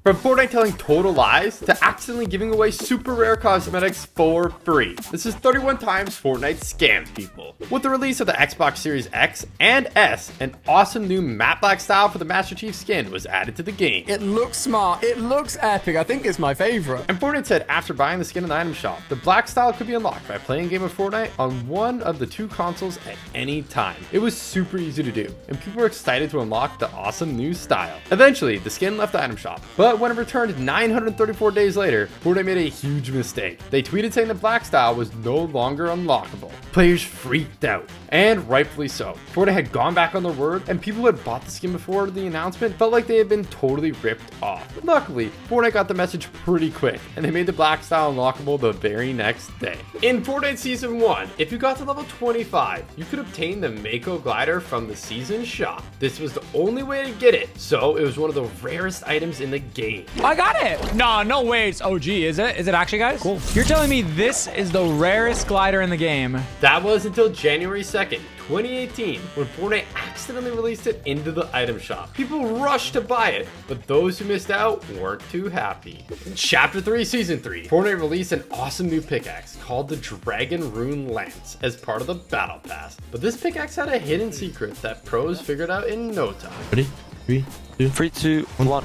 From Fortnite telling total lies to accidentally giving away super rare cosmetics for free. This is 31 times Fortnite scammed people. With the release of the Xbox Series X and S, an awesome new matte black style for the Master Chief skin was added to the game. It looks smart. It looks epic. I think it's my favorite. And Fortnite said after buying the skin in the item shop, the black style could be unlocked by playing a game of Fortnite on one of the two consoles at any time. It was super easy to do, and people were excited to unlock the awesome new style. Eventually, the skin left the item shop, but when it returned 934 days later, Fortnite made a huge mistake. They tweeted saying the black style was no longer unlockable. Players freaked out, and rightfully so. Fortnite had gone back on their word, and people who had bought the skin before the announcement felt like they had been totally ripped off. Luckily, Fortnite got the message pretty quick, and they made the black style unlockable the very next day. In Fortnite Season 1, if you got to level 25, you could obtain the Mako glider from the season shop. This was the only way to get it, so it was one of the rarest items in the game. I got it. No way it's OG, is it? Is it actually, guys? Cool. You're telling me this is the rarest glider in the game? That was until January 2nd, 2018, when Fortnite accidentally released it into the item shop. People rushed to buy it, but those who missed out weren't too happy. In Chapter 3, Season 3, Fortnite released an awesome new pickaxe called the Dragon Rune Lance as part of the Battle Pass. But this pickaxe had a hidden secret that pros figured out in no time. Ready? 3, 2, 3, 2, 1.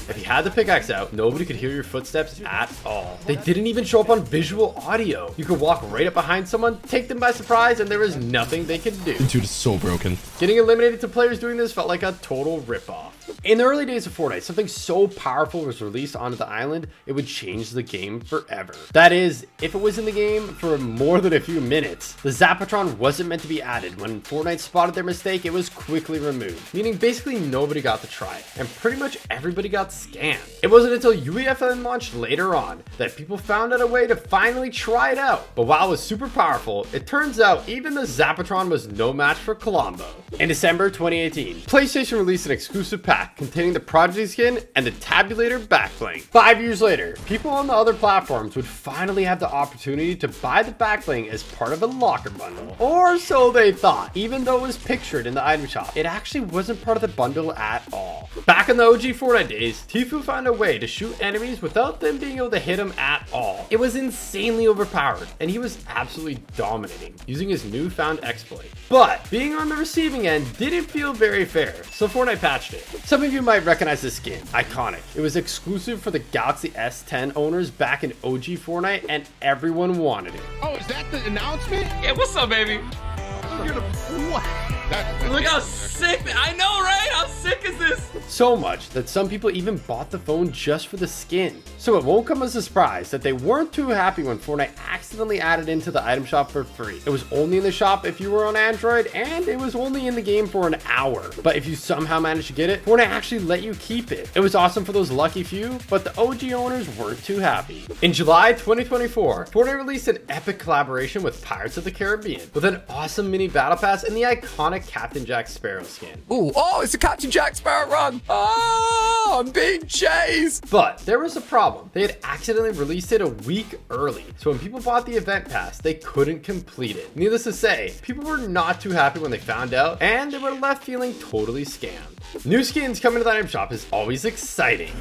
If you had the pickaxe out, nobody could hear your footsteps at all. They didn't even show up on visual audio. You could walk right up behind someone, take them by surprise, and there was nothing they could do. Dude, it's so broken. Getting eliminated to players doing this felt like a total ripoff. In the early days of Fortnite, something so powerful was released onto the island, it would change the game forever. That is, if it was in the game for more than a few minutes. The Zapatron wasn't meant to be added. When Fortnite spotted their mistake, it was quickly removed, meaning basically nobody got to try it, and pretty much everybody got scammed. It wasn't until UEFN launched later on that people found out a way to finally try it out. But while it was super powerful, it turns out even the Zapatron was no match for Colombo. In December 2018, PlayStation released an exclusive pack containing the Prodigy skin and the Tabulator backbling. 5 years later, people on the other platforms would finally have the opportunity to buy the backbling as part of a locker bundle. Or so they thought. Even though it was pictured in the item shop, it actually wasn't part of the bundle at all. Back in the OG Fortnite days, Tfue found a way to shoot enemies without them being able to hit them at all. It was insanely overpowered, and he was absolutely dominating using his newfound exploit. But being on the receiving end didn't feel very fair, so Fortnite patched it. Some of you might recognize this skin, iconic. It was exclusive for the Galaxy S10 owners back in OG Fortnite, and everyone wanted it. Oh, is that the announcement? Yeah, what's up, baby? Look how sick, I know, right? How sick is this? So much that some people even bought the phone just for the skin. So it won't come as a surprise that they weren't too happy when Fortnite accidentally added into the item shop for free. It was only in the shop if you were on Android, and it was only in the game for an hour. But if you somehow managed to get it, Fortnite actually let you keep it. It was awesome for those lucky few, but the OG owners weren't too happy. In July 2024, Fortnite released an epic collaboration with Pirates of the Caribbean with an awesome mini battle pass and the iconic Captain Jack Sparrow skin. Ooh, oh, it's a Captain Jack Sparrow run. Oh, I'm being chased. But there was a problem. They had accidentally released it a week early. So when people bought the event pass, they couldn't complete it. Needless to say, people were not too happy when they found out, and they were left feeling totally scammed. New skins coming to the item shop is always exciting.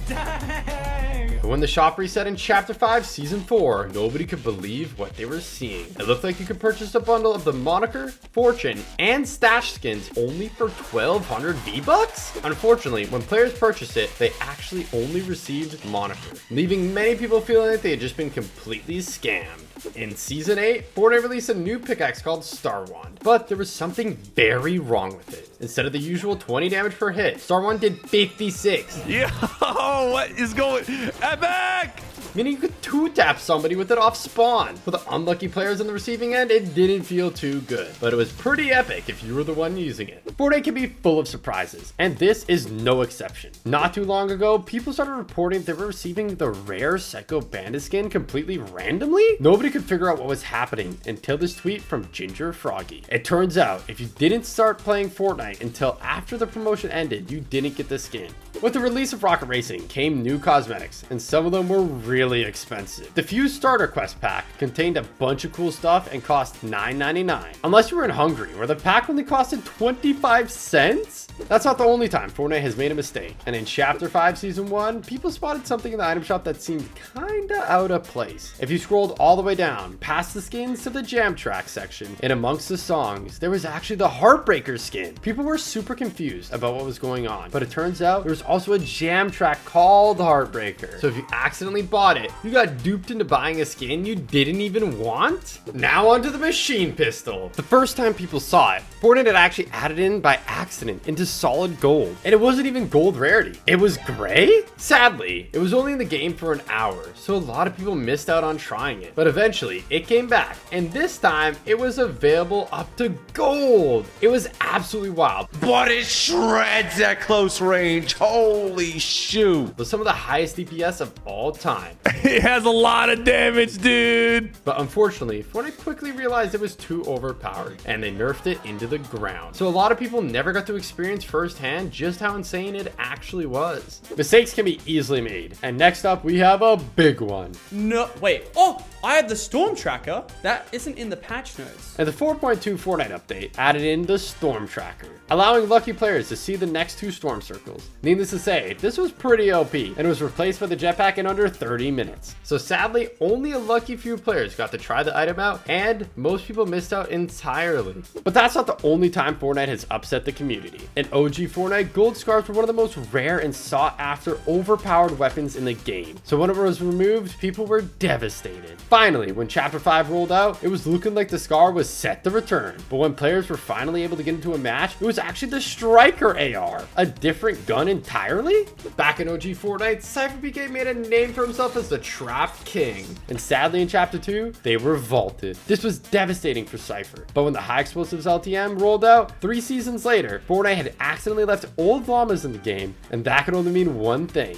Dang. But when the shop reset in Chapter 5, Season 4, nobody could believe what they were seeing. It looked like you could purchase a bundle of the Moniker, Fortune, and Stash skins only for 1,200 V-Bucks? Unfortunately, when players purchased it, they actually only received Moniker, leaving many people feeling like they had just been completely scammed. In Season 8, Fortnite released a new pickaxe called Star Wand, but there was something very wrong with it. Instead of the usual 20 damage per hit, Star Wand did 56. Yo, what is going? Epic! Meaning you could two-tap somebody with it off spawn. For the unlucky players on the receiving end, it didn't feel too good, but it was pretty epic if you were the one using it. Fortnite can be full of surprises, and this is no exception. Not too long ago, people started reporting they were receiving the rare Psycho Bandit skin completely randomly. Nobody could figure out what was happening until this tweet from Ginger Froggy. It turns out, if you didn't start playing Fortnite until after the promotion ended, you didn't get the skin. With the release of Rocket Racing came new cosmetics, and some of them were really really expensive. The Tfue starter quest pack contained a bunch of cool stuff and cost $9.99. Unless you were in Hungary, where the pack only costed 25 cents? That's not the only time Fortnite has made a mistake. And in Chapter 5 Season 1, people spotted something in the item shop that seemed kinda out of place. If you scrolled all the way down, past the skins to the jam track section, and amongst the songs, there was actually the Heartbreaker skin. People were super confused about what was going on, but it turns out there was also a jam track called Heartbreaker. So if you accidentally bought it, you got duped into buying a skin you didn't even want? Now onto the machine pistol. The first time people saw it, Fortnite had actually added in by accident into solid gold. And it wasn't even gold rarity. It was gray? Sadly, it was only in the game for an hour, so a lot of people missed out on trying it. But eventually, it came back, and this time, it was available up to gold. It was absolutely wild. But it shreds at close range. Holy shoot. With some of the highest DPS of all time. It has a lot of damage, dude. But unfortunately, Fortnite quickly realized it was too overpowered, and they nerfed it into the ground. So a lot of people never got to experience firsthand just how insane it actually was. Mistakes can be easily made. And next up, we have a big one. No, wait. Oh, I had the storm tracker. That isn't in the patch notes. And the 4.2 Fortnite update added in the storm tracker, allowing lucky players to see the next two storm circles. Needless to say, this was pretty OP and was replaced by the jetpack in under 30 minutes. So sadly, only a lucky few players got to try the item out, and most people missed out entirely. But that's not the only time Fortnite has upset the community. In OG Fortnite, gold scars were one of the most rare and sought after overpowered weapons in the game. So when it was removed, people were devastated. Finally, when Chapter 5 rolled out, it was looking like the scar was set to return. But when players were finally able to get into a match, it was actually the Striker AR, a different gun entirely? Back in OG Fortnite, Cypher PK made a name for himself as the Trap King. And sadly in Chapter 2, they were vaulted. This was devastating for Cypher. But when the High Explosives LTM rolled out, 3 seasons later, Fortnite had accidentally left old llamas in the game, and that could only mean one thing.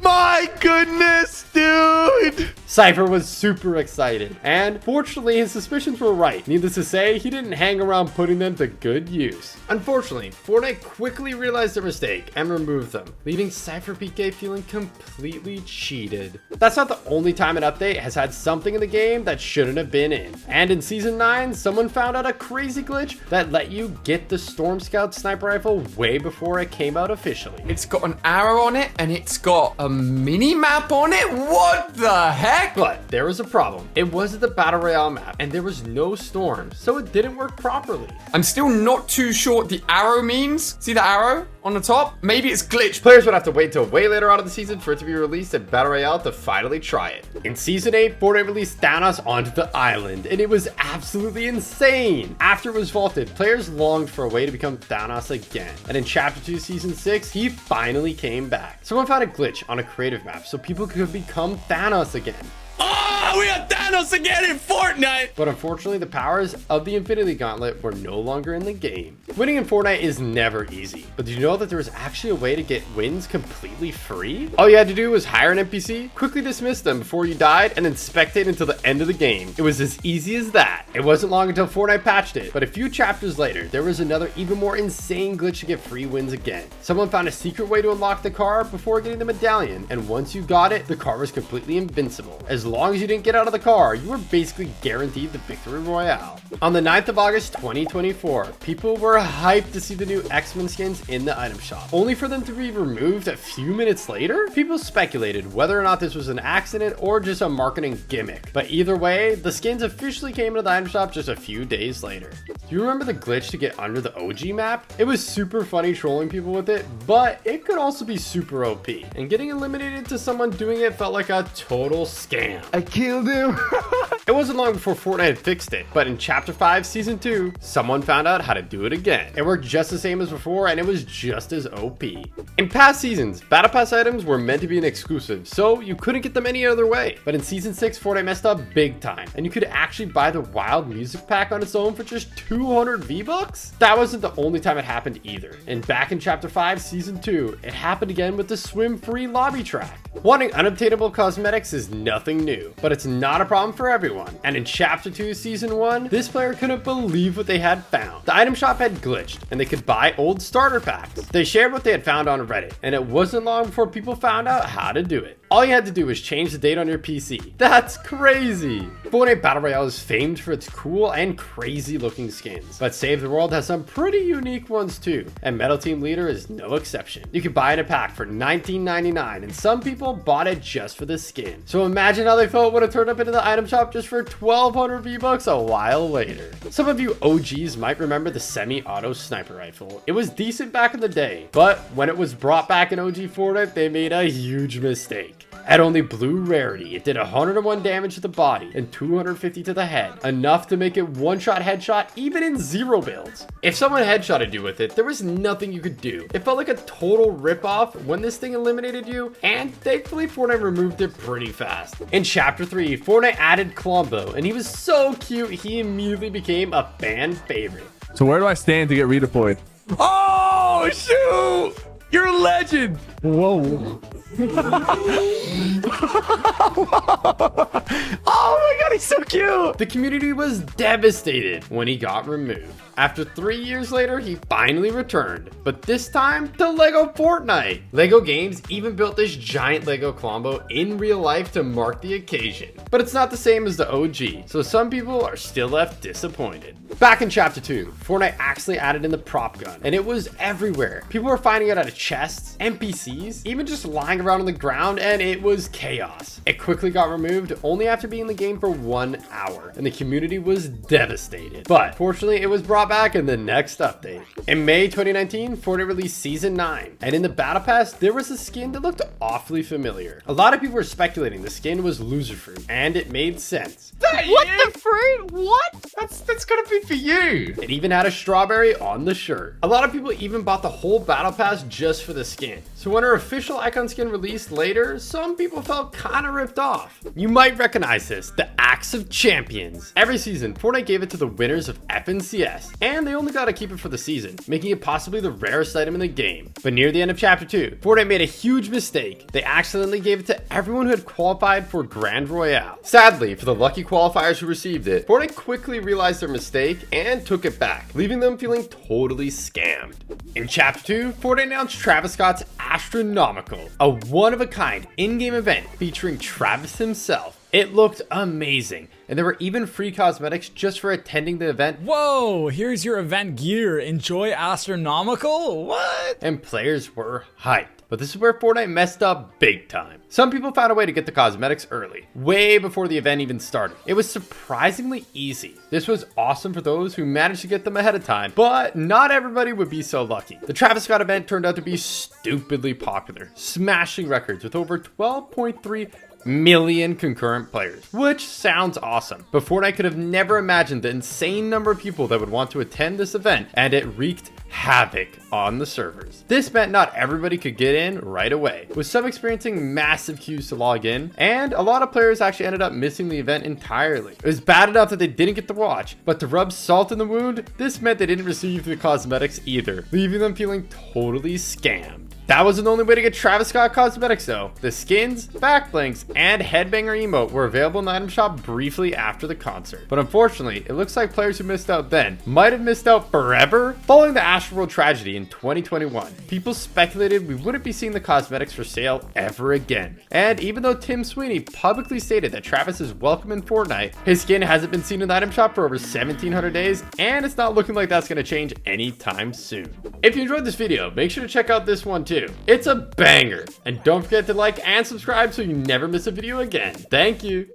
My goodness, dude. Cypher was super excited, and fortunately his suspicions were right. Needless to say, he didn't hang around putting them to good use. Unfortunately, Fortnite quickly realized their mistake and removed them, leaving Cypher PK feeling completely cheated. That's not the only time an update has had something in the game that shouldn't have been in. And in Season 9, someone found out a crazy glitch that let you get the Storm Scout sniper rifle way before it came out officially. It's got an arrow on it and it's got a mini map on it. What the heck? But there was a problem. It wasn't the Battle Royale map, and there was no storms, so it didn't work properly. I'm still not too sure what the arrow means. See the arrow on the top? Maybe it's glitched. Players would have to wait till way later on in the season for it to be released at Battle Royale to finally try it. In Season 8, Fortnite released Thanos onto the island, and it was absolutely insane. After it was vaulted, players longed for a way to become Thanos again. And in Chapter 2, Season 6, he finally came back. Someone found a glitch on a creative map so people could become Thanos again. Oh, we got Thanos again in Fortnite. But unfortunately, the powers of the Infinity Gauntlet were no longer in the game. Winning in Fortnite is never easy, but did you know that there was actually a way to get wins completely free? All you had to do was hire an NPC, quickly dismiss them before you died, and then spectate until the end of the game. It was as easy as that. It wasn't long until Fortnite patched it, but a few chapters later, there was another even more insane glitch to get free wins again. Someone found a secret way to unlock the car before getting the medallion, and once you got it, the car was completely invincible. As long as you didn't get out of the car, you were basically guaranteed the victory royale. On the 9th of August 2024, people were hyped to see the new X-Men skins in the item shop, only for them to be removed a few minutes later. People speculated whether or not this was an accident or just a marketing gimmick, but either way, the skins officially came into the item shop just a few days later. Do you remember the glitch to get under the OG map? It was super funny trolling people with it, but it could also be super OP, and getting eliminated to someone doing it felt like a total scam. I killed him. It wasn't long before Fortnite had fixed it, but in Chapter 5 Season 2, someone found out how to do it again. It worked just the same as before, and it was just as OP. In past seasons, Battle Pass items were meant to be an exclusive, so you couldn't get them any other way. But in Season 6, Fortnite messed up big time, and you could actually buy the Wild Music Pack on its own for just 200 V-Bucks? That wasn't the only time it happened either. And back in Chapter 5 Season 2, it happened again with the swim-free lobby track. Wanting unobtainable cosmetics is nothing new, but it's not a problem for everyone. And in Chapter 2 Season 1, this player couldn't believe what they had found. The item shop had glitched, and they could buy old starter packs. They shared what they had found on Reddit, and it wasn't long before people found out how to do it. all you had to do was change the date on your PC. That's crazy. Fortnite Battle Royale is famed for its cool and crazy looking skins, but Save the World has some pretty unique ones too, and Metal Team Leader is no exception. You can buy it in a pack for $19.99, and some people bought it just for the skin. So imagine how they felt when it turned up into the item shop just for 1,200 V-Bucks a while later. Some of you OGs might remember the semi-auto sniper rifle. It was decent back in the day, but when it was brought back in OG Fortnite, they made a huge mistake. At only blue rarity, it did 101 damage to the body and 250 to the head, enough to make it one-shot headshot even in zero builds. If someone headshotted you with it, there was nothing you could do. It felt like a total ripoff when this thing eliminated you, and thankfully Fortnite removed it pretty fast. In Chapter 3, Fortnite added Colombo, and he was so cute he immediately became a fan favorite. So where do I stand to get redeployed? Oh, shoot! You're a legend! Whoa. Oh my god, he's so cute! The community was devastated when he got removed. After 3 years later, he finally returned, but this time to Lego Fortnite. Lego Games even built this giant Lego Colombo in real life to mark the occasion. But it's not the same as the OG, so some people are still left disappointed. Back in Chapter 2, Fortnite actually added in the prop gun, and it was everywhere. People were finding it out of chests, NPCs, even just lying around on the ground, and it was chaos. It quickly got removed only after being in the game for 1 hour, and the community was devastated. But fortunately, it was brought back in the next update. In May 2019, Fortnite released Season 9, and in the Battle Pass, there was a skin that looked awfully familiar. A lot of people were speculating the skin was Loser Fruit, and it made sense. What the fruit? What? That's gonna be for you. It even had a strawberry on the shirt. A lot of people even bought the whole Battle Pass just for the skin. So when her official icon skin released later, some people felt kind of ripped off. You might recognize this, the Axe of Champions. Every season, Fortnite gave it to the winners of FNCS, and they only got to keep it for the season, making it possibly the rarest item in the game. But near the end of Chapter 2, Fortnite made a huge mistake. They accidentally gave it to everyone who had qualified for Grand Royale. Sadly, for the lucky qualifiers who received it, Fortnite quickly realized their mistake and took it back, leaving them feeling totally scammed. In Chapter 2, Fortnite announced Travis Scott's Astronomical, a one-of-a-kind in-game event featuring Travis himself. It looked amazing, and there were even free cosmetics just for attending the event. Whoa, here's your event gear. Enjoy Astronomical? What? And players were hyped. But this is where Fortnite messed up big time. Some people found a way to get the cosmetics early, way before the event even started. It was surprisingly easy. This was awesome for those who managed to get them ahead of time, but not everybody would be so lucky. The Travis Scott event turned out to be stupidly popular, smashing records with over 12.3 million concurrent players, which sounds awesome. But Fortnite could have never imagined the insane number of people that would want to attend this event, and it wreaked havoc on the servers. This meant not everybody could get in right away, with some experiencing massive queues to log in, and a lot of players actually ended up missing the event entirely. It was bad enough that they didn't get to watch, but to rub salt in the wound, this meant they didn't receive the cosmetics either, leaving them feeling totally scammed. That wasn't the only way to get Travis Scott cosmetics though. The skins, backblinks, and headbanger emote were available in the item shop briefly after the concert. But unfortunately, it looks like players who missed out then might have missed out forever. Following the Astroworld tragedy in 2021, people speculated we wouldn't be seeing the cosmetics for sale ever again. And even though Tim Sweeney publicly stated that Travis is welcome in Fortnite, his skin hasn't been seen in the item shop for over 1,700 days, and it's not looking like that's going to change anytime soon. If you enjoyed this video, make sure to check out this one too. It's a banger. And don't forget to like and subscribe so you never miss a video again. Thank you.